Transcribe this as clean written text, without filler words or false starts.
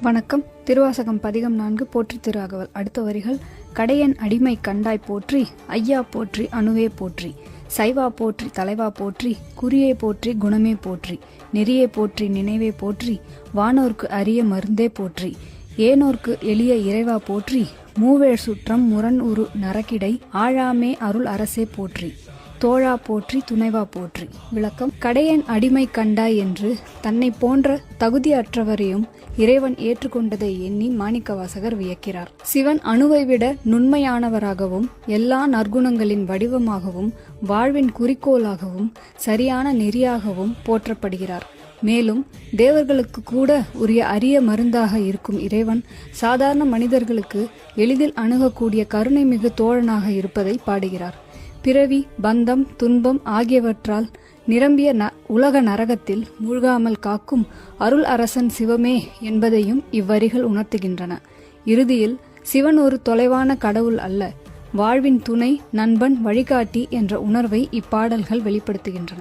வணக்கம். திருவாசகம் பதிகம் 4 போற்றி திரு அகவல். அடுத்த வரிகள். கடையன் அடிமை கண்டாய் போற்றி, ஐயா போற்றி, அணுவே போற்றி, சைவா போற்றி, தலைவா போற்றி, குறியே போற்றி, குணமே போற்றி, நெறியே போற்றி, நினைவே போற்றி, வானோர்க்கு அரிய மருந்தே போற்றி, ஏனோர்க்கு எளிய இறைவா போற்றி, மூவேழ் சுற்றம் முரண் உரு நரக்கிடை ஆழாமே அருள் அரசே போற்றி, தோழா போற்றி, துணைவா போற்றி. விளக்கம். கடையன் அடிமை கண்டாய் என்று தன்னை போன்ற தகுதியற்றவரையும் இறைவன் ஏற்றுக்கொண்டதை எண்ணி மாணிக்கவாசகர் வியக்கிறார். சிவன் அணுவை விட நுண்மையானவராகவும் எல்லா நற்குணங்களின் வடிவமாகவும் வாழ்வின் குறிக்கோளாகவும் சரியான நெறியாகவும் போற்றப்படுகிறார். மேலும் தேவர்களுக்கு கூட உரிய அரிய மருந்தாக இருக்கும் இறைவன் சாதாரண மனிதர்களுக்கு எளிதில் அணுகக்கூடிய கருணை மிகு தோழனாக இருப்பதை பாடுகிறார். பிறவி, பந்தம், துன்பம் ஆகியவற்றால் நிரம்பிய உலக நரகத்தில் மூழ்காமல் காக்கும் அருள் அரசன் சிவமே என்பதையும் இவ்வரிகள் உணர்த்துகின்றன. இறுதியில் சிவன் ஒரு தொலைவான கடவுள் அல்ல, வாழ்வின் துணை, நண்பன், வழிகாட்டி என்ற உணர்வை இப்பாடல்கள் வெளிப்படுத்துகின்றன.